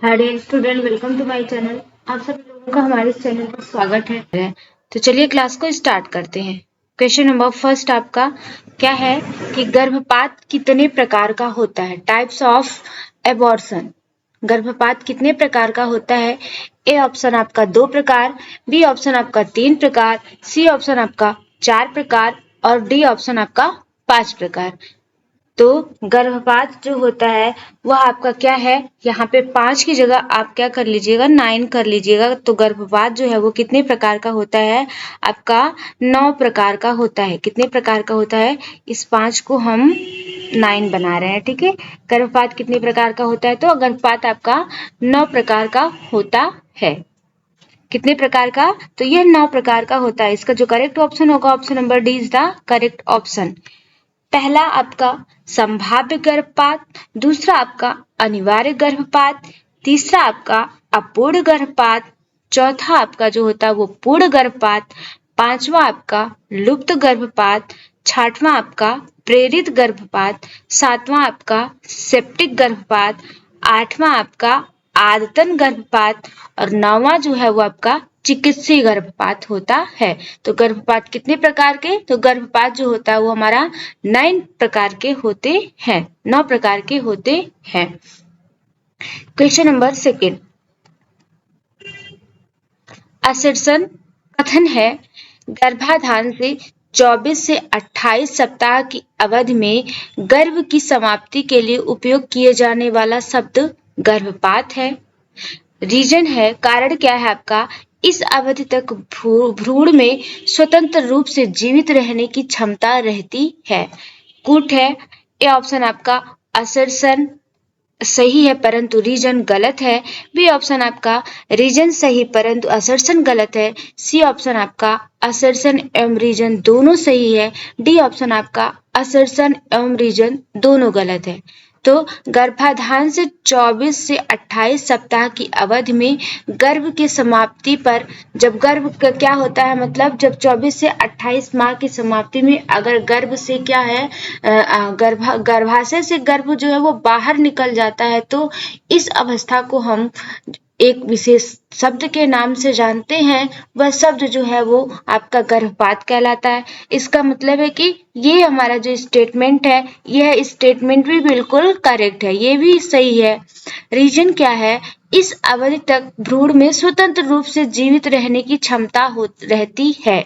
Hi dear student, welcome to my channel. आप सभी लोगों का हमारे इस चैनल पर स्वागत है। तो चलिए क्लास को स्टार्ट करते हैं। क्वेश्चन नंबर फर्स्ट आपका क्या है कि गर्भपात कितने प्रकार का होता है? Types of abortion. गर्भपात कितने प्रकार का होता है? ए ऑप्शन आपका 2 प्रकार, बी ऑप्शन आपका 3 प्रकार, सी ऑप्शन आपका 4 प्रकार और डी ऑप्शन आपका 5 प्रकार। तो गर्भपात जो होता है वह आपका क्या है, यहाँ पे 5 की जगह आप क्या कर लीजिएगा, 9 कर लीजिएगा। तो गर्भपात जो है वो कितने प्रकार का होता है? आपका 9 प्रकार का होता है। कितने प्रकार का होता है? इस 5 को हम 9 बना रहे हैं, ठीक है। गर्भपात कितने प्रकार का होता है? तो गर्भपात आपका 9 प्रकार का होता है। कितने प्रकार का? तो यह 9 प्रकार का होता है। इसका जो करेक्ट ऑप्शन होगा, option number D is the correct option. पहला आपका संभाव्य गर्भपात, दूसरा आपका अनिवार्य गर्भपात, तीसरा आपका अपूर्ण गर्भपात, चौथा आपका जो होता है वो पूर्ण गर्भपात, पांचवा आपका लुप्त गर्भपात, छठवां आपका प्रेरित गर्भपात, सातवां आपका सेप्टिक गर्भपात, आठवां आपका आदतन गर्भपात और नौवां जो है वो आपका चिकित्सीय गर्भपात होता है। तो गर्भपात कितने प्रकार के? तो गर्भपात जो होता है वो हमारा 9 प्रकार के होते हैं, 9 प्रकार के होते हैं। क्वेश्चन नंबर सेकेंड, असर्शन कथन है गर्भाधान से 24 से 28 सप्ताह की अवधि में गर्भ की समाप्ति के लिए उपयोग किए जाने वाला शब्द गर्भपात है। रीजन है, कारण क्या है आपका? इस अवधि तक भ्रूण में स्वतंत्र रूप से जीवित रहने की क्षमता रहती है। कूट है, ए ऑप्शन आपका असर्शन सही है परंतु रीजन गलत है। बी ऑप्शन आपका रीजन सही परंतु असर्शन गलत है। सी ऑप्शन आपका असर्शन एवं रीजन दोनों सही है। डी ऑप्शन आपका असर्शन एवं रीजन दोनों गलत है। तो गर्भाधान से 24 से 28 सप्ताह की अवधि में गर्भ की समाप्ति पर, जब गर्भ का क्या होता है, मतलब जब 24 से 28 माह की समाप्ति में अगर गर्भ से क्या है, गर्भाशय से गर्भ जो है वो बाहर निकल जाता है, तो इस अवस्था को हम एक विशेष शब्द के नाम से जानते हैं। वह शब्द जो है वो आपका गर्भपात कहलाता है। इसका मतलब है कि ये हमारा जो स्टेटमेंट है, यह स्टेटमेंट भी बिल्कुल करेक्ट है, ये भी सही है। रीजन क्या है? इस अवधि तक भ्रूण में स्वतंत्र रूप से जीवित रहने की क्षमता रहती है।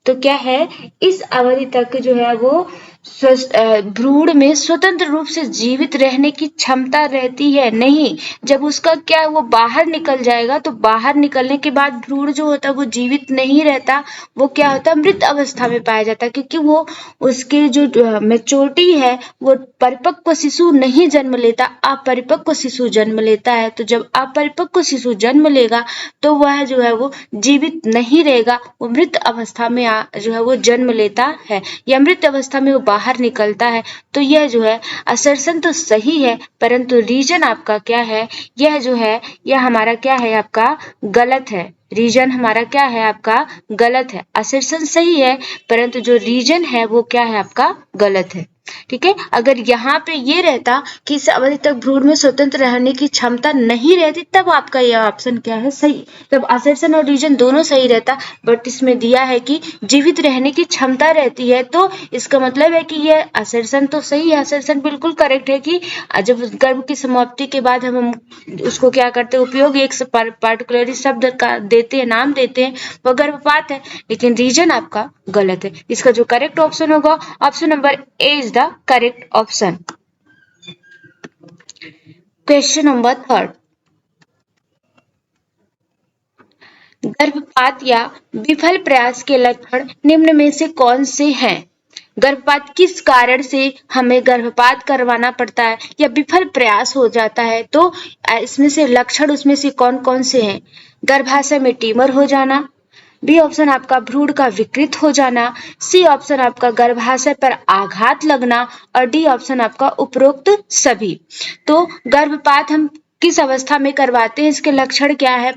तो क्या है, इस अवधि तक जो है वो भ्रूण में स्वतंत्र रूप से जीवित रहने की क्षमता रहती है। नहीं, जब उसका क्या वो बाहर निकल जाएगा, तो बाहर निकलने के बाद भ्रूण जो होता है वो जीवित नहीं रहता, वो क्या होता है, मृत अवस्था में पाया जाता है, क्योंकि वो उसके जो मैच्योरिटी है, वो परिपक्व शिशु नहीं जन्म लेता, अपरिपक्व शिशु जन्म लेता है। तो जब अपरिपक्व शिशु जन्म लेगा तो वह जो है वो जीवित नहीं रहेगा, वो मृत अवस्था में जो है वो जन्म लेता है या मृत अवस्था में वो बाहर निकलता है। तो यह जो है असर्शन तो सही है परंतु रीजन आपका क्या है, यह जो है यह हमारा क्या है, आपका गलत है। रीजन हमारा क्या है, आपका गलत है। असर्शन सही है परंतु जो रीजन है वो क्या है, आपका गलत है। ठीक है, अगर यहाँ पे ये रहता कि इस अवधि तक भ्रूण में स्वतंत्र रहने की क्षमता नहीं रहती, तब आपका यह ऑप्शन क्या है, सही, तब असर्शन और रीजन दोनों सही रहता। बट इसमें दिया है कि जीवित रहने की क्षमता रहती है, तो इसका मतलब है कि यह असर्शन तो सही है, असर्शन बिल्कुल करेक्ट है कि जब गर्भ की समाप्ति के बाद हम उसको क्या करते हैं, उपयोग एक पार्टिकुलर शब्द का देते हैं, नाम देते हैं, वह गर्भपात है। लेकिन रीजन आपका गलत है। इसका जो करेक्ट ऑप्शन होगा, option number A is the correct option. Question number third, गर्भपात या विफल प्रयास के लक्षण निम्न में से कौन से हैं? गर्भपात किस कारण से हमें गर्भपात करवाना पड़ता है या विफल प्रयास हो जाता है, तो इसमें से लक्षण उसमें से कौन कौन से हैं? गर्भाशय में ट्यूमर हो जाना, बी ऑप्शन आपका भ्रूण का विकृत हो जाना, सी ऑप्शन आपका गर्भाशय पर आघात लगना और डी ऑप्शन आपका उपरोक्त सभी। तो गर्भपात हम किस अवस्था में करवाते हैं, इसके लक्षण क्या है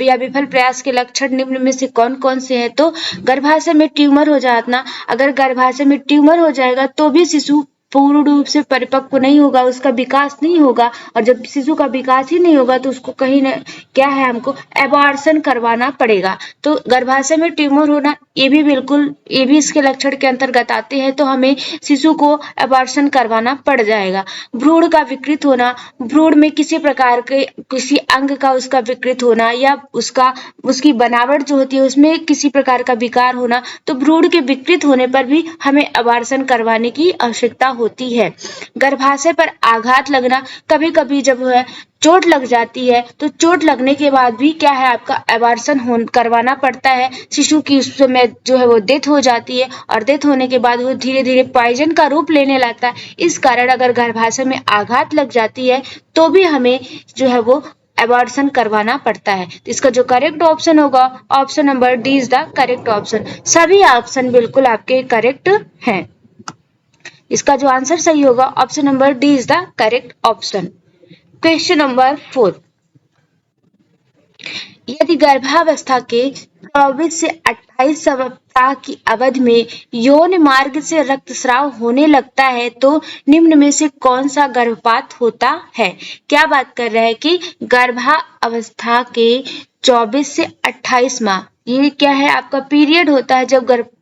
या विफल प्रयास के लक्षण निम्न में से कौन कौन से हैं? तो गर्भाशय में ट्यूमर हो जाना, अगर गर्भाशय में ट्यूमर हो जाएगा तो भी शिशु पूर्ण रूप से परिपक्व नहीं होगा, उसका विकास नहीं होगा, और जब शिशु का विकास ही नहीं होगा तो उसको कहीं न क्या है, हमको एबॉर्शन करवाना पड़ेगा। तो गर्भाशय में ट्यूमर होना ये भी इसके लक्षण के अंतर्गत आते हैं, तो हमें शिशु को एबॉर्शन करवाना पड़ जाएगा। भ्रूण का विकृत होना, भ्रूण में किसी प्रकार के किसी अंग का उसका विकृत होना या उसकी बनावट जो होती है उसमें किसी प्रकार का विकार होना, तो भ्रूण के विकृत होने पर भी हमें एबॉर्शन करवाने की आवश्यकता होती है। गर्भाशय पर आघात लगना, कभी कभी जब है चोट लग जाती है तो चोट लगने के बाद भी क्या है, आपका एबॉर्शन करवाना पड़ता है। शिशु की उस समय जो है वो डेथ हो जाती है, और डेथ होने के बाद वो धीरे धीरे पॉइजन का रूप लेने लगता है। इस कारण अगर गर्भाशय में आघात लग जाती है तो भी हमें जो है वो एबॉर्शन करवाना पड़ता है। तो इसका जो करेक्ट ऑप्शन होगा, option number D is the correct option. सभी ऑप्शन बिल्कुल आपके करेक्ट हैं। इसका जो आंसर सही होगा, option number D is the correct option. Question number 4, यदि गर्भावस्था के 24 से 28 सप्ताह की अवधि में यौन मार्ग से रक्तस्राव होने लगता है तो निम्न में से कौन सा गर्भपात होता है? क्या बात कर रहे हैं कि गर्भावस्था के 24 से 28 माह, ये क्या है, आपका पीरियड होता है जब गर्भपात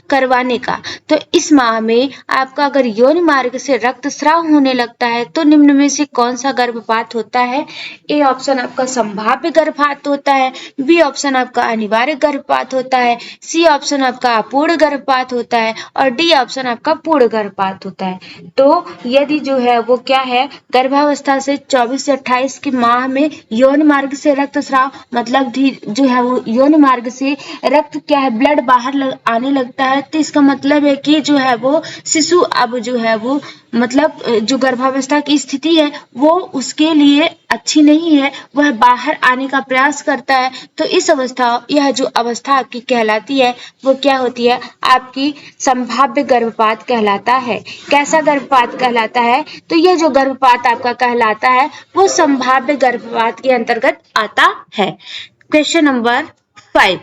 करवाने का। तो इस माह में आपका अगर यौन मार्ग से रक्तस्राव होने लगता है तो निम्न में से कौन सा गर्भपात होता है? ए ऑप्शन आपका संभाव्य गर्भपात होता है, बी ऑप्शन आपका अनिवार्य गर्भपात होता है, सी ऑप्शन आपका अपूर्ण गर्भपात होता है, और डी ऑप्शन आपका पूर्ण गर्भपात होता है। तो यदि जो है वो क्या है, गर्भावस्था से 24 से 28 के माह में यौन मार्ग से रक्तस्राव, मतलब जो है वो यौन मार्ग से रक्त क्या है, ब्लड बाहर आने लगता है, तो इसका मतलब है कि जो है वो शिशु अब जो है वो मतलब जो गर्भावस्था की स्थिति है वो उसके लिए अच्छी नहीं है, वह बाहर आने का प्रयास करता है। तो इस अवस्था, यह जो अवस्था आपकी कहलाती है वो क्या होती है, आपकी संभाव्य गर्भपात कहलाता है। कैसा गर्भपात कहलाता है? तो यह जो गर्भपात आपका कहलाता है वो संभाव्य गर्भपात के अंतर्गत आता है। क्वेश्चन नंबर 5,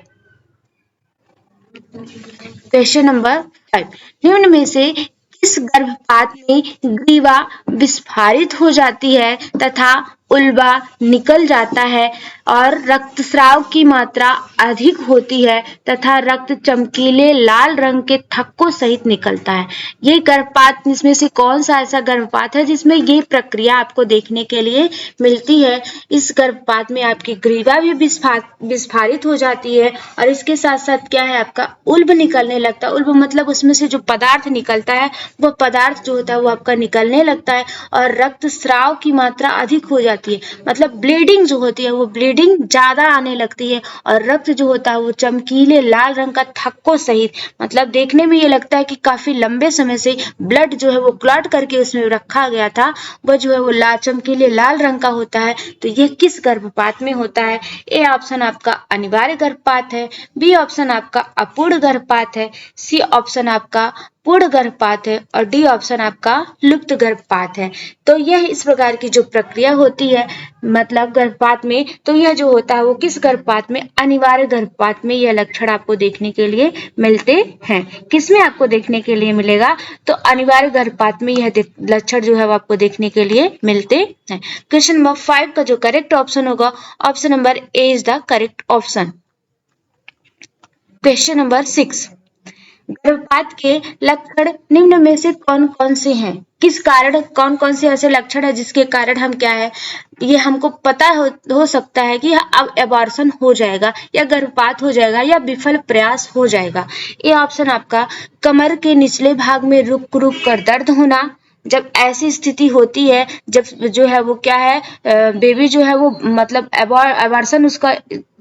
क्वेश्चन नंबर 5, निम्न में से किस गर्भपात में ग्रीवा विस्फारित हो जाती है तथा उल्बा निकल जाता है और रक्तस्राव की मात्रा अधिक होती है तथा रक्त चमकीले लाल रंग के थक्कों सहित निकलता है? ये गर्भपात इसमें से कौन सा ऐसा गर्भपात है जिसमें ये प्रक्रिया आपको देखने के लिए मिलती है? इस गर्भपात में आपकी ग्रीवा भी विस्फारित हो जाती है और इसके साथ साथ क्या है, आपका उल्ब निकलने लगता है। उल्ब मतलब उसमें से जो पदार्थ निकलता है वो पदार्थ जो होता है वो आपका निकलने लगता है और रक्तस्राव की मात्रा अधिक हो जाती है, मतलब ब्लीडिंग जो होती है वो ब्लीडिंग ज्यादा आने लगती है और रक्त जो होता है वो चमकीले लाल रंग का थक्कों सहित, मतलब देखने में ये लगता है कि काफी लंबे समय से ब्लड जो है वो क्लॉट करके उसमें रखा गया था, वो जो है वो चमकीले लाल रंग का होता है। तो ये किस गर्भपात में होता है? ए ऑप्शन आपका अनिवार्य गर्भपात है, बी ऑप्शन आपका अपूर्ण गर्भपात है, सी ऑप्शन आपका पूर्ण गर्भपात है और डी ऑप्शन आपका लुप्त गर्भपात है। तो यह इस प्रकार की जो प्रक्रिया होती है मतलब गर्भपात में, तो यह जो होता है वो किस गर्भपात में? अनिवार्य गर्भपात में यह लक्षण आपको देखने के लिए मिलते हैं। किसमें आपको देखने के लिए मिलेगा? तो अनिवार्य गर्भपात में यह लक्षण जो है वो आपको देखने के लिए मिलते हैं। क्वेश्चन नंबर 5 का जो करेक्ट ऑप्शन होगा, option number A is the correct option. Question number 6, गर्भपात के लक्षण निम्न में से कौन कौन से हैं? किस कारण कौन कौन से ऐसे लक्षण है जिसके कारण हम क्या है, ये हमको पता हो सकता है कि अब एबॉर्शन हो जाएगा या गर्भपात हो जाएगा या विफल प्रयास हो जाएगा? ये ऑप्शन आपका कमर के निचले भाग में रुक रुक कर दर्द होना, जब ऐसी स्थिति होती है जब जो है वो क्या है, बेबी जो है वो मतलब एबॉर्शन उसका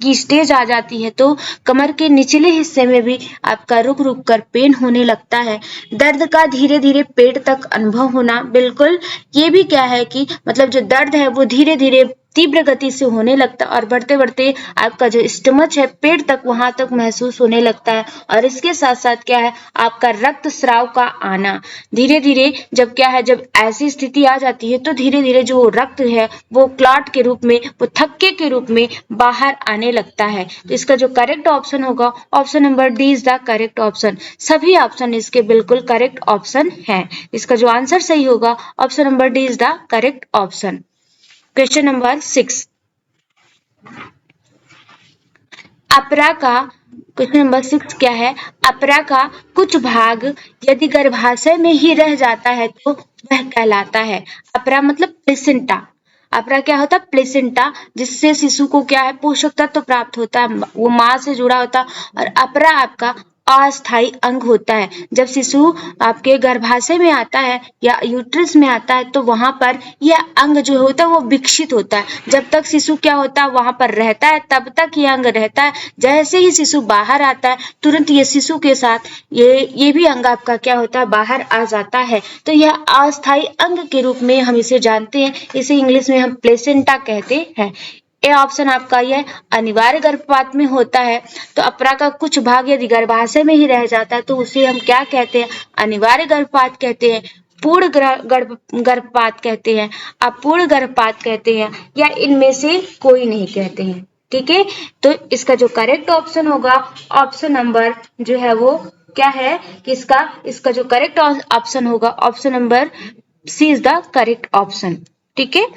की स्टेज आ जाती है तो कमर के निचले हिस्से में भी आपका रुक रुक कर पेन होने लगता है। दर्द का धीरे धीरे पेट तक अनुभव होना, बिल्कुल ये भी क्या है कि मतलब जो दर्द है वो धीरे धीरे तीव्र गति से होने लगता है और बढ़ते बढ़ते आपका जो स्टमच है पेट तक वहां तक महसूस होने लगता है। और इसके साथ साथ क्या है, आपका रक्त स्राव का आना। धीरे धीरे जब क्या है, जब ऐसी स्थिति आ जाती है तो धीरे धीरे जो रक्त है वो क्लॉट के रूप में, वो थक्के के रूप में बाहर आने लगता है। तो इसका जो करेक्ट ऑप्शन होगा option number D is the correct option. सभी ऑप्शन इसके बिल्कुल करेक्ट ऑप्शन है। इसका जो आंसर सही होगा option number D is the correct option. Question number 6, अपरा का क्वेश्चन नंबर 6 क्या है, अपरा का कुछ भाग यदि गर्भाशय में ही रह जाता है तो वह कहलाता है। अपरा मतलब प्लेसेंटा। अपरा क्या होता है, प्लेसेंटा, जिससे शिशु को क्या है, पोषक तत्व प्राप्त होता है, वो माँ से जुड़ा होता है। और अपरा आपका अस्थायी अंग होता है। जब शिशु आपके गर्भाशय में आता है या यूट्रस में आता है तो वहां पर यह अंग जो होता है वो विकसित होता है। जब तक शिशु क्या होता है वहां पर रहता है तब तक यह अंग रहता है। जैसे ही शिशु बाहर आता है तुरंत ये शिशु के साथ ये भी अंग आपका क्या होता है, बाहर आ जाता है। तो यह अस्थायी अंग के रूप में हम इसे जानते हैं। इसे इंग्लिश में हम प्लेसेंटा कहते हैं। ए ऑप्शन आपका यह अनिवार्य गर्भपात में होता है। तो अपरा का कुछ भाग यदि गर्भाशय में ही रह जाता है तो उसे हम क्या कहते हैं, अनिवार्य गर्भपात कहते हैं, पूर्ण गर्भपात कहते हैं, अपूर्ण गर्भपात कहते हैं, या इनमें से कोई नहीं कहते हैं। ठीक है, तो इसका जो करेक्ट ऑप्शन होगा ऑप्शन नंबर जो है वो क्या है, इसका जो करेक्ट ऑप्शन होगा option number C is the correct option. ठीक है,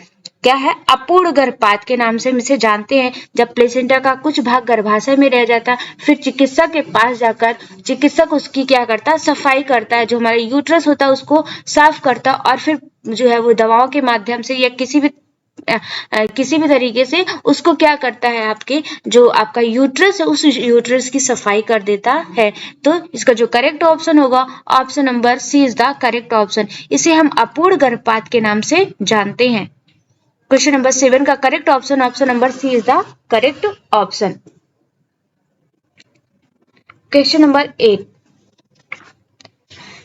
क्या है, अपूर्ण गर्भपात के नाम से हम इसे जानते हैं। जब प्लेसेंटा का कुछ भाग गर्भाशय में रह जाता है फिर चिकित्सक के पास जाकर चिकित्सक उसकी क्या करता है, सफाई करता है। जो हमारा यूट्रस होता है उसको साफ करता है और फिर जो है वो दवाओं के माध्यम से या किसी भी तरीके से उसको क्या करता है, आपके जो आपका यूट्रस है उस यूट्रस की सफाई कर देता है। तो इसका जो करेक्ट ऑप्शन होगा option number C is the correct option. इसे हम अपूर्ण गर्भपात के नाम से जानते हैं। क्वेश्चन नंबर 7 का correct option option number C is the correct option. Question number 8,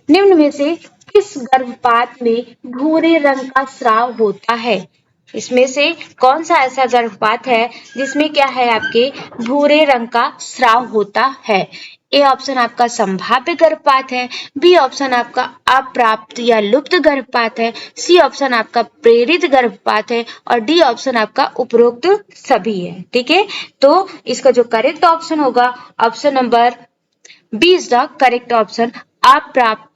निम्न में से किस गर्भपात में भूरे रंग का स्राव होता है। इसमें से कौन सा ऐसा गर्भपात है जिसमें क्या है, आपके भूरे रंग का स्राव होता है। ए ऑप्शन आपका संभाव्य गर्भपात है, बी ऑप्शन आपका अप्राप्त या लुप्त गर्भपात है, सी ऑप्शन आपका प्रेरित गर्भपात है और डी ऑप्शन आपका उपरोक्त सभी है। ठीक है, तो इसका जो करेक्ट ऑप्शन होगा option number B is the correct option. अप्राप्त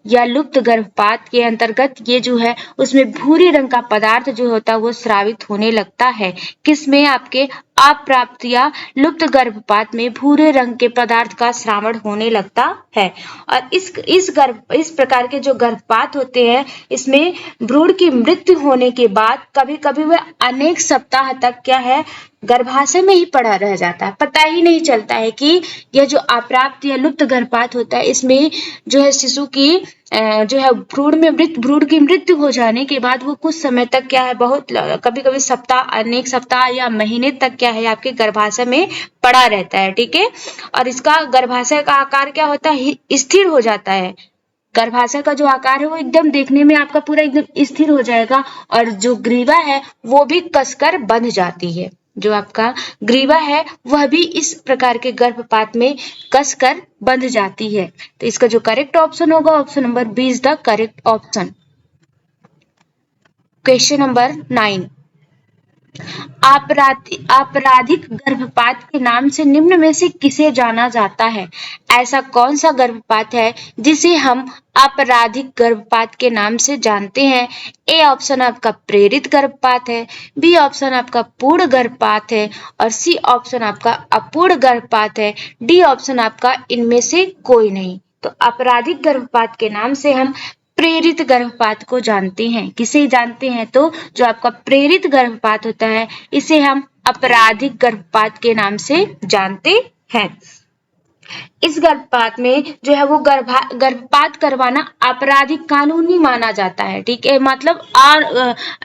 या लुप्त गर्भपात के अंतर्गत ये जो है उसमें भूरे रंग का पदार्थ जो होता है वो स्रावित होने लगता है। किसमें, आपके अप्राप्त या लुप्त गर्भपात में भूरे रंग के पदार्थ का स्रावण होने लगता है। और इस प्रकार के जो गर्भपात होते हैं इसमें भ्रूण की मृत्यु होने के बाद कभी कभी वह अनेक सप्ताह तक क्या है, गर्भाशय में ही पड़ा रह जाता है। पता ही नहीं चलता है कि यह जो अप्राप्त या लुप्त गर्भपात होता है इसमें जो है शिशु की जो है भ्रूण की मृत्यु हो जाने के बाद वो कुछ समय तक क्या है, बहुत कभी कभी सप्ताह, अनेक सप्ताह या महीने तक क्या है आपके गर्भाशय में पड़ा रहता है। ठीक है, और इसका गर्भाशय का आकार क्या होता है, स्थिर हो जाता है। गर्भाशय का जो आकार है वो एकदम देखने में आपका पूरा एकदम स्थिर हो जाएगा और जो ग्रीवा है वो भी कसकर बंध जाती है। जो आपका ग्रीवा है वह भी इस प्रकार के गर्भपात में कसकर बंध जाती है। तो इसका जो करेक्ट ऑप्शन होगा option number B is the correct option. Question number 9, आपराधिक गर्भपात के नाम से निम्न में से किसे जाना जाता है। ऐसा कौन सा गर्भपात है जिसे हम आपराधिक गर्भपात के नाम से जानते हैं। ए ऑप्शन आपका प्रेरित गर्भपात है, बी ऑप्शन आपका पूर्ण गर्भपात है और सी ऑप्शन आपका अपूर्ण गर्भपात है, डी ऑप्शन आपका इनमें से कोई नहीं। तो आपराधिक गर्भपात के नाम से हम प्रेरित गर्भपात को जानते हैं। किसे जानते हैं, तो जो आपका प्रेरित गर्भपात होता है इसे हम आपराधिक गर्भपात के नाम से जानते हैं। इस गर्भपात में जो है वो गर्भपात करवाना आपराधिक कानूनी माना जाता है। ठीक है, मतलब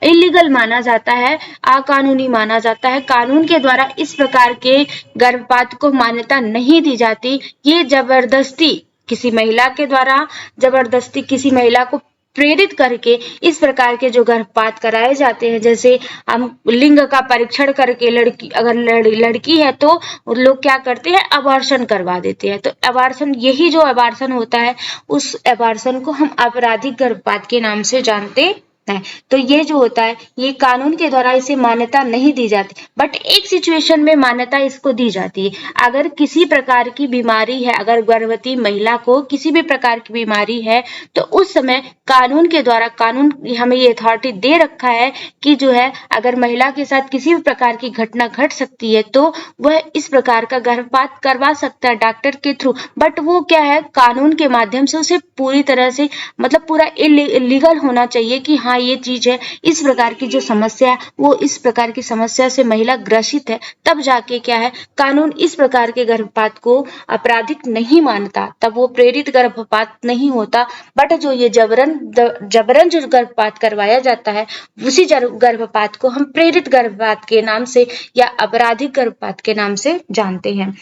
इलीगल माना जाता है, अकानूनी माना जाता है। कानून के द्वारा इस प्रकार के गर्भपात को मान्यता नहीं दी जाती। ये जबरदस्ती किसी महिला के द्वारा जबरदस्ती किसी महिला को प्रेरित करके इस प्रकार के जो गर्भपात कराए जाते हैं, जैसे हम लिंग का परीक्षण करके अगर लड़की है तो लोग क्या करते हैं, अबॉर्शन करवा देते हैं। तो अबॉर्शन, यही जो अबॉर्शन होता है, उस अबॉर्शन को हम आपराधिक गर्भपात के नाम से जानते हैं। तो ये जो होता है, ये कानून के द्वारा इसे मान्यता नहीं दी जाती, बट एक सिचुएशन में मान्यता इसको दी जाती है। अगर किसी प्रकार की बीमारी है, अगर गर्भवती महिला को किसी भी प्रकार की बीमारी है, तो उस समय कानून के द्वारा, कानून हमें ये अथॉरिटी दे रखा है कि जो है, अगर महिला के साथ किसी भी प्रकार की घटना घट सकती है तो वह इस प्रकार का गर्भपात करवा सकता है डॉक्टर के थ्रू। बट वो क्या है, कानून के माध्यम से उसे पूरी तरह से, मतलब पूरा इलीगल होना चाहिए कि हाँ ये चीज है, इस प्रकार की जो समस्या है, वो इस प्रकार की समस्या से महिला ग्रसित है, तब जाके क्या है, कानून इस प्रकार के गर्भपात को आपराधिक नहीं मानता, तब वो प्रेरित गर्भपात नहीं होता। बट जो ये जबरन जो गर्भपात करवाया जाता है, उसी गर्भपात को हम प्रेरित गर्भपात के नाम से या आपराधिक गर्भपात के नाम से जानते हैं।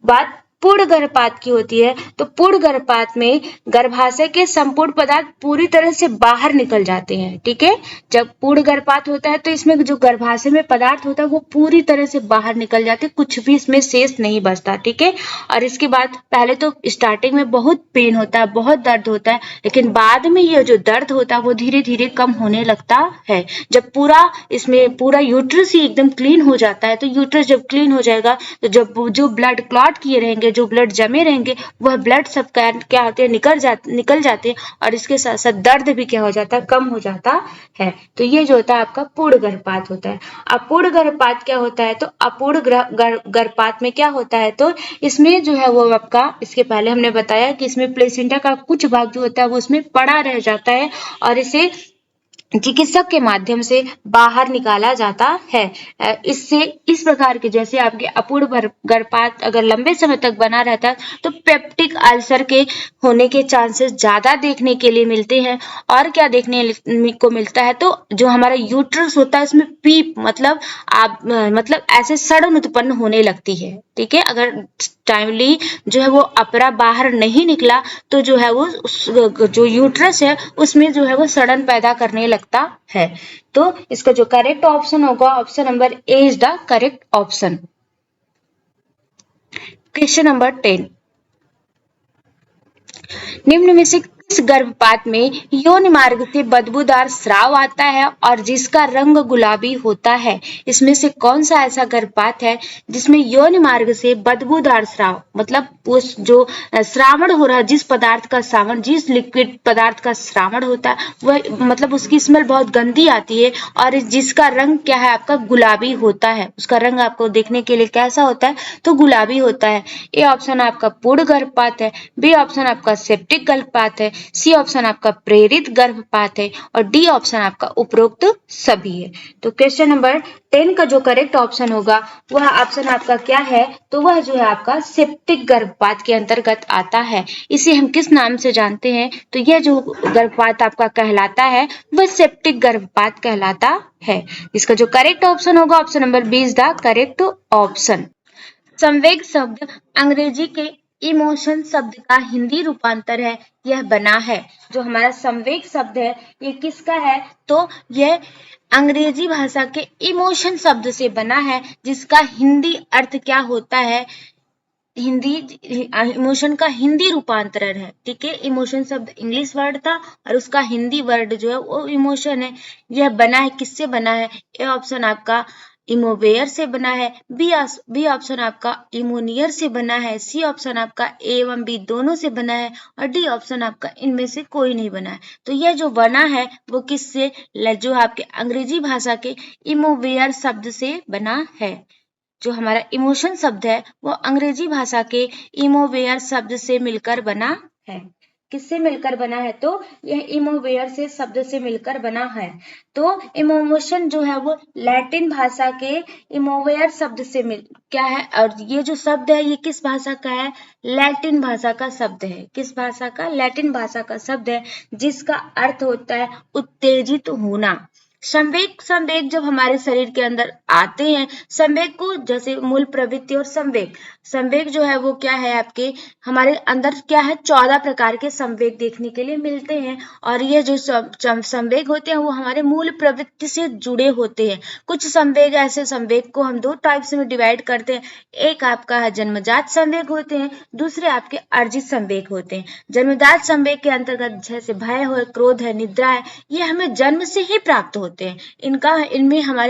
बात पूर्ण गर्भपात की होती है, तो पूर्ण गर्भपात में गर्भाशय के संपूर्ण पदार्थ पूरी तरह से बाहर निकल जाते हैं। ठीक है, जब पूर्ण गर्भपात होता है तो इसमें जो गर्भाशय में पदार्थ होता है वो पूरी तरह से बाहर निकल जाते हैं, कुछ भी इसमें शेष नहीं बचता। ठीक है, और इसके बाद पहले तो स्टार्टिंग में बहुत पेन होता है, बहुत दर्द होता है, लेकिन बाद में ये जो दर्द होता है वो धीरे धीरे कम होने लगता है। जब पूरा इसमें पूरा यूट्रस ही एकदम क्लीन हो जाता है, तो यूट्रस जब क्लीन हो जाएगा तो जब जो ब्लड क्लॉट किए रहेंगे, जो ब्लड जमे रहेंगे, वह ब्लड सब क्या होते हैं, निकल जाते हैं, और इसके साथ साथ दर्द भी क्या हो जाता है, कम हो जाता है। तो ये जो होता है आपका पूर्ण गर्भपात होता है। अपूर्ण गर्भपात क्या होता है, तो अपूर्ण गर्भपात में क्या होता है, तो इसमें जो है वो आपका, इसके पहले हमने बताया कि इसमें प्लेसेंटा का कुछ भाग जो होता है वो उसमें पड़ा रह जाता है और इसे चिकित्सक के माध्यम से बाहर निकाला जाता है। इससे इस प्रकार के, जैसे आपके अपूर्ण गर्भपात अगर लंबे समय तक बना रहता है तो पेप्टिक अल्सर के होने के चांसेस ज्यादा देखने के लिए मिलते हैं। और क्या देखने को मिलता है, तो जो हमारा यूट्रस होता है उसमें पीप मतलब ऐसे सड़न उत्पन्न होने लगती है। ठीक है, अगर टाइमली जो है वो अपरा बाहर नहीं निकला तो जो है वो जो यूट्रस है उसमें जो है वो सड़न पैदा करने लगता है। तो इसका जो करेक्ट ऑप्शन होगा, option number A is the correct option. Question number 10, निम्न में से किस गर्भपात में योनि मार्ग से बदबूदार स्राव आता है और जिसका रंग गुलाबी होता है? इसमें से कौन सा ऐसा गर्भपात है जिसमें योनि मार्ग से बदबूदार स्राव, मतलब उस जो श्रावण हो रहा है, जिस पदार्थ का श्रावण, जिस लिक्विड पदार्थ का श्रावण होता है वह, मतलब उसकी स्मेल बहुत गंदी आती है और जिसका रंग क्या है आपका गुलाबी होता है, उसका रंग आपको देखने के लिए कैसा होता है, तो गुलाबी होता है। ए ऑप्शन आपका पूर्ण गर्भपात है, बी ऑप्शन आपका सेप्टिक गर्भपात है, सी ऑप्शन आपका प्रेरित गर्भपात है और डी ऑप्शन आपका उपरोक्त सभी है। तो क्वेश्चन नंबर 10 का जो करेक्ट ऑप्शन होगा वह ऑप्शन आपका क्या है, तो वह जो है आपका सेप्टिक गर्भपात के अंतर्गत आता है। इसे हम किस नाम से जानते हैं, तो यह जो गर्भपात आपका कहलाता है वह सेप्टिक गर्भपात कहलाता है। इसका जो करेक्ट ऑप्शन होगा, option number B is the correct option. संवेग शब्द अंग्रेजी के इमोशन शब्द का हिंदी रूपांतर है, यह बना है। जो हमारा संवेग शब्द है ये किसका है, तो यह अंग्रेजी भाषा के इमोशन शब्द से बना है, जिसका हिंदी अर्थ क्या होता है, हिंदी इमोशन का हिंदी रूपांतरण है। ठीक है, इमोशन शब्द इंग्लिश वर्ड था और उसका हिंदी वर्ड जो है वो इमोशन है। यह बना है, किससे बना है, ए ऑप्शन आपका इमोवेयर से बना है, बी ऑप्शन आपका इमोनियर से बना है, सी ऑप्शन आपका ए एवं बी दोनों से बना है और डी ऑप्शन आपका इनमें से कोई नहीं बना है। तो यह जो बना है वो किससे, जो आपके अंग्रेजी भाषा के इमोवेयर शब्द से बना है। जो हमारा इमोशन शब्द है वो अंग्रेजी भाषा के इमोवेयर शब्द से मिलकर बना है। किससे मिलकर बना है, तो यह इमोवेयर से शब्द से मिलकर बना है। तो इमोशन जो है वो लैटिन भाषा के इमोवेयर शब्द से क्या है, और ये जो शब्द है ये किस भाषा का है, लैटिन भाषा का शब्द है। किस भाषा का, लैटिन भाषा का शब्द है, जिसका अर्थ होता है उत्तेजित होना। संवेग संवेग जब हमारे शरीर के अंदर आते हैं, संवेग को जैसे मूल प्रवृत्ति और संवेग, संवेग जो है वो क्या है आपके हमारे अंदर क्या है 14 प्रकार के संवेग देखने के लिए मिलते हैं। और ये जो संवेग होते हैं वो हमारे मूल प्रवृत्ति से जुड़े होते हैं। कुछ संवेग ऐसे संवेग को हम दो टाइप्स में डिवाइड करते हैं, एक आपका है जन्मजात संवेग होते हैं, दूसरे आपके अर्जित संवेग होते हैं। जन्मजात संवेग के अंतर्गत जैसे भय है, क्रोध है, निद्रा है, ये हमें जन्म से ही प्राप्त होते हैं।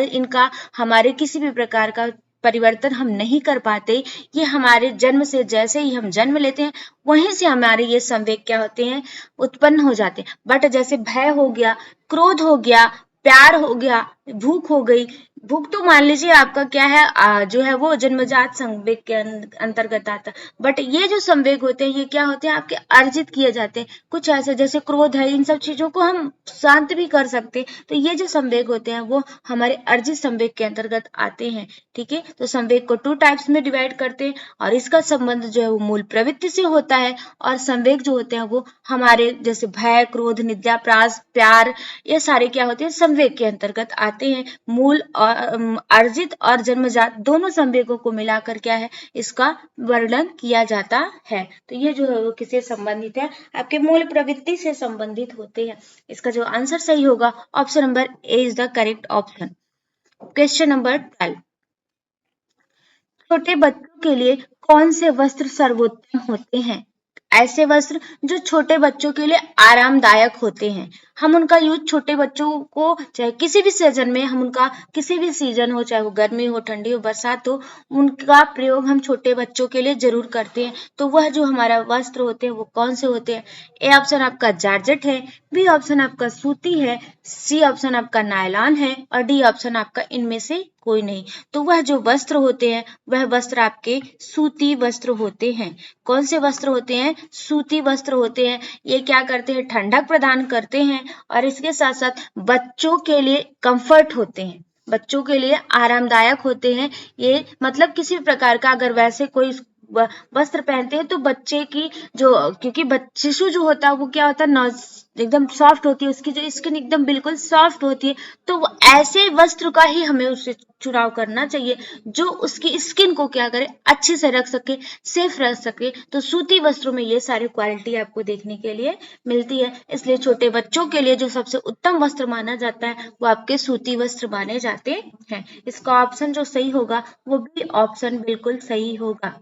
इनका हमारे किसी भी प्रकार का परिवर्तन हम नहीं कर पाते। ये हमारे जन्म से जैसे ही हम जन्म लेते हैं वहीं से हमारे ये संवेग क्या होते हैं उत्पन्न हो जाते हैं। बट जैसे भय हो गया, क्रोध हो गया, प्यार हो गया, भूख हो गई, भूख तो मान लीजिए आपका क्या है जो है वो जन्मजात संवेग के अंतर्गत आता है। बट ये जो संवेग होते हैं ये क्या होते हैं आपके अर्जित किए जाते हैं। कुछ ऐसे जैसे क्रोध है, इन सब चीजों को हम शांत भी कर सकते हैं। तो ये जो संवेग होते हैं वो हमारे अर्जित संवेग के अंतर्गत आते हैं। ठीक है, तो संवेग को 2 टाइप्स में डिवाइड करते हैं और इसका संबंध जो है वो मूल प्रवृत्ति से होता है। और संवेग जो होते हैं वो हमारे जैसे भय, क्रोध, निद्रा, प्यार, ये सारे क्या होते हैं संवेग के अंतर्गत आते हैं। मूल और अर्जित और जन्मजात दोनों संवेगों को मिलाकर क्या है इसका वर्णन किया जाता है। तो ये जो है वो किससे संबंधित है आपके मूल प्रवृत्ति से संबंधित होते हैं। इसका जो आंसर सही होगा option number A is the correct option. Question number 12, छोटे बच्चों के लिए कौन से वस्त्र सर्वोत्तम होते हैं? ऐसे वस्त्र जो छोटे बच्चों के लिए आरामदायक होते हैं। हम उनका यूज छोटे बच्चों को चाहे किसी भी सीजन में हम उनका किसी भी सीजन हो, चाहे वो गर्मी हो, ठंडी हो, बरसात हो, उनका प्रयोग हम छोटे बच्चों के लिए जरूर करते हैं। तो वह जो हमारा वस्त्र होते हैं वो कौन से होते हैं? ए ऑप्शन आपका जॉर्जेट है, बी ऑप्शन आपका सूती है, सी ऑप्शन आपका नायलॉन है और डी ऑप्शन आपका इनमें से कोई नहीं। तो वह जो वस्त्र होते हैं वह वस्त्र आपके सूती वस्त्र होते हैं। कौन से वस्त्र होते हैं? सूती वस्त्र होते हैं। ये क्या करते हैं? ठंडक प्रदान करते हैं और इसके साथ साथ बच्चों के लिए कंफर्ट होते हैं, बच्चों के लिए आरामदायक होते हैं। ये मतलब किसी भी प्रकार का अगर वैसे कोई वस्त्र पहनते हैं तो बच्चे की जो क्योंकि शिशु जो होता है वो क्या होता है एकदम सॉफ्ट होती है, उसकी जो स्किन एकदम बिल्कुल सॉफ्ट होती है। तो वो ऐसे वस्त्र का ही हमें उससे चुनाव करना चाहिए जो उसकी स्किन को क्या करे अच्छे से रख सके, सेफ रख सके। तो सूती वस्त्रों में ये सारी क्वालिटी आपको देखने के लिए मिलती है। इसलिए छोटे बच्चों के लिए जो सबसे उत्तम वस्त्र माना जाता है वो आपके सूती वस्त्र माने जाते हैं। इसका ऑप्शन जो सही होगा वो भी ऑप्शन बिल्कुल सही होगा।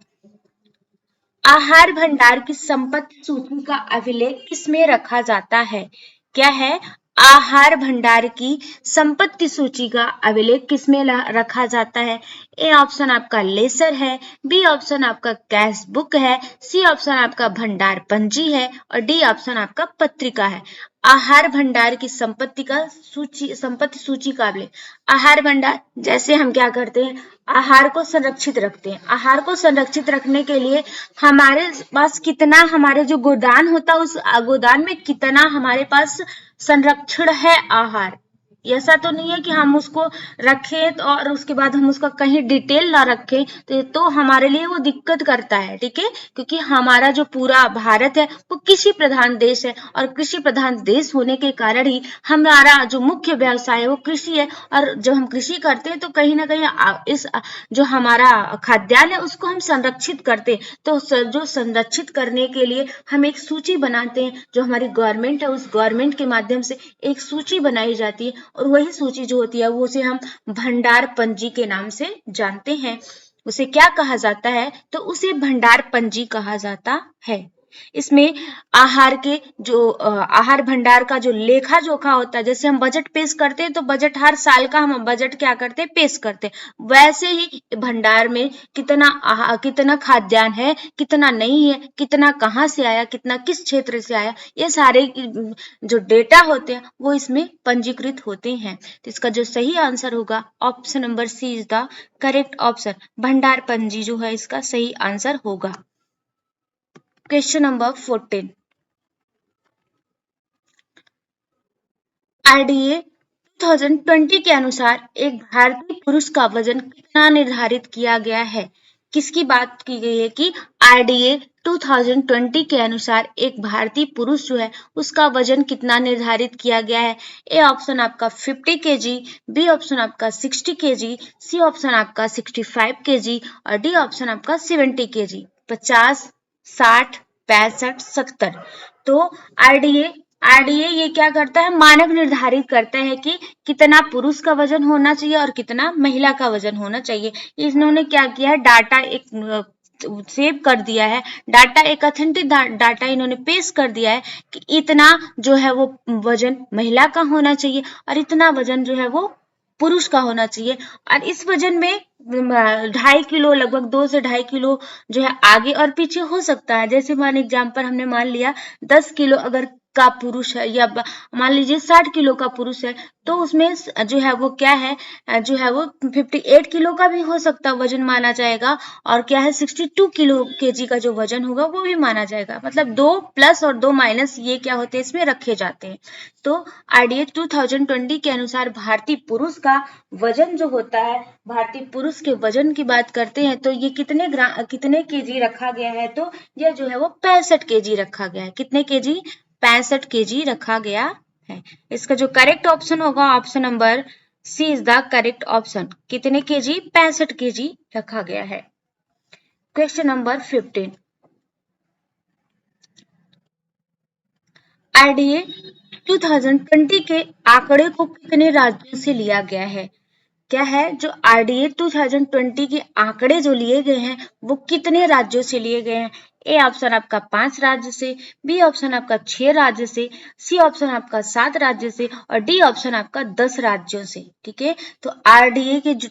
आहार भंडार की संपत्ति सूची का अभिलेख किसमें रखा जाता है? क्या है? आहार भंडार की संपत्ति सूची का अभिलेख किसमें रखा जाता है? ए ऑप्शन आपका लेसर है, बी ऑप्शन आपका कैश बुक है, सी ऑप्शन आपका भंडार पंजी है और डी ऑप्शन आपका पत्रिका है। आहार भंडार की संपत्ति सूची का अभिलेख। आहार भंडार जैसे हम क्या करते हैं आहार को संरक्षित रखते हैं। आहार को संरक्षित रखने के लिए हमारे पास कितना हमारे जो गोदान होता है उस गोदान में कितना हमारे पास संरक्षण है आहार। ऐसा तो नहीं है कि हम उसको रखें और उसके बाद हम उसका कहीं डिटेल ना रखें तो हमारे लिए वो दिक्कत करता है। ठीक है, क्योंकि हमारा जो पूरा भारत है वो कृषि प्रधान देश है और कृषि प्रधान देश होने के कारण ही हमारा जो मुख्य व्यवसाय है वो कृषि है। और जब हम कृषि करते हैं तो कहीं ना कहीं इस जो हमारा खाद्यान्न है उसको हम संरक्षित करते हैं। तो जो संरक्षित करने के लिए हम एक सूची बनाते हैं, जो हमारी गवर्नमेंट है उस गवर्नमेंट के माध्यम से एक सूची बनाई जाती है और वही सूची जो होती है वो उसे हम भंडार पंजी के नाम से जानते हैं। उसे क्या कहा जाता है? तो उसे भंडार पंजी कहा जाता है। इसमें आहार के जो आहार भंडार का जो लेखा जोखा होता है, जैसे हम बजट पेश करते हैं तो बजट हर साल का हम बजट क्या करते हैं पेश करते हैं, वैसे ही भंडार में कितना खाद्यान्न है, कितना नहीं है, कितना कहाँ से आया, कितना किस क्षेत्र से आया, ये सारे जो डेटा होते हैं वो इसमें पंजीकृत होते हैं। तो इसका जो सही आंसर होगा option number C is the correct option. भंडार पंजी जो है इसका सही आंसर होगा। क्वेश्चन नंबर 14, आरडीए 2020 के अनुसार एक भारतीय पुरुष का वजन कितना निर्धारित किया गया है? किसकी बात की गई है कि आरडीए 2020 के अनुसार एक भारतीय पुरुष जो है उसका वजन कितना निर्धारित किया गया है। ए ऑप्शन आपका 50 केजी, बी ऑप्शन आपका 60 केजी, सी ऑप्शन आपका 65 केजी और डी ऑप्शन आपका 70 केजी। 50, 60, 65, 70। तो आरडीए ये क्या करता है, मानक निर्धारित करता है कि कितना पुरुष का वजन होना चाहिए और कितना महिला का वजन होना चाहिए। इन्होंने क्या किया है, डाटा एक सेव कर दिया है, डाटा एक ऑथेंटिक डाटा इन्होंने पेश कर दिया है कि इतना जो है वो वजन महिला का होना चाहिए और इतना वजन जो है वो पुरुष का होना चाहिए। और इस वजन में 2.5 किलो, लगभग 2 से 2.5 किलो जो है आगे और पीछे हो सकता है। जैसे मान एग्जाम्पल हमने मान लिया 10 किलो अगर का पुरुष है या मान लीजिए 60 किलो का पुरुष है, तो उसमें जो है वो क्या है, जो है वो 58 किलो का भी हो सकता है वजन माना जाएगा और क्या है 62 किलो केजी का जो वजन होगा वो भी माना जाएगा। मतलब 2 प्लस और 2 माइनस ये क्या होते हैं, इसमें रखे जाते हैं। तो आरडीए 2020 के अनुसार भारतीय पुरुष का वजन जो होता है, भारतीय पुरुष के वजन की बात करते हैं तो ये कितने केजी रखा गया है, तो यह जो है वो 65 केजी रखा गया है। कितने केजी? 65 केजी रखा गया है। इसका जो करेक्ट ऑप्शन होगा option number C is the correct option. कितने केजी? 65 केजी रखा गया है। क्वेश्चन नंबर 15, आरडीए 2020 के आंकड़े को कितने राज्यों से लिया गया है? क्या है, जो आरडीए 2020 के आंकड़े जो लिए गए हैं वो कितने राज्यों से लिए गए हैं? ए ऑप्शन आपका 5 राज्य से, बी ऑप्शन आपका 6 राज्य से, सी ऑप्शन आपका 7 राज्य से और डी ऑप्शन आपका 10 राज्यों से। ठीक है, तो आरडीए के जो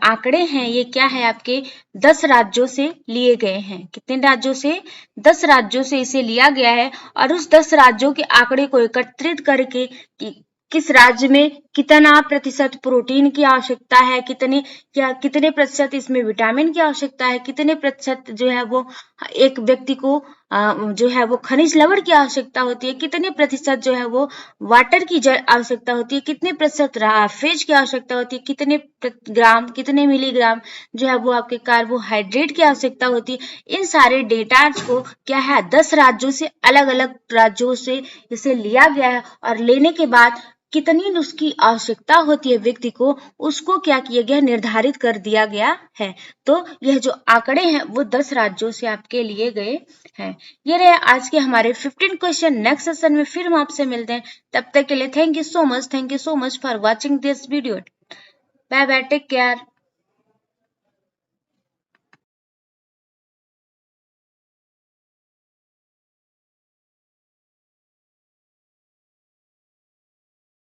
आंकड़े हैं ये क्या है, आपके 10 राज्यों से लिए गए हैं। कितने राज्यों से? 10 राज्यों से इसे लिया गया है और उस 10 राज्यों के आंकड़े को एकत्रित करके किस राज्य में कितना प्रतिशत प्रोटीन की आवश्यकता है, कितने प्रतिशत इसमें विटामिन की आवश्यकता है, कितने प्रतिशत जो है वो एक व्यक्ति को जो है वो खनिज लवण की आवश्यकता होती है, कितने प्रतिशत जो है वो वाटर की आवश्यकता होती है, कितने प्रतिशत फेज की आवश्यकता होती है, कितने मिलीग्राम जो है वो आपके कार्बोहाइड्रेट की आवश्यकता होती है। इन सारे डेटा को क्या है, 10 राज्यों से, अलग अलग राज्यों से इसे लिया गया है और लेने के बाद कितनी उसकी आवश्यकता होती है व्यक्ति को, उसको क्या किया गया, निर्धारित कर दिया गया है। तो यह जो आंकड़े हैं वो 10 राज्यों से आपके लिए गए हैं। ये रहे आज के हमारे 15 क्वेश्चन। नेक्स्ट सेशन में फिर हम आपसे मिलते हैं, तब तक के लिए thank you so much for watching this video. Bye bye, take care.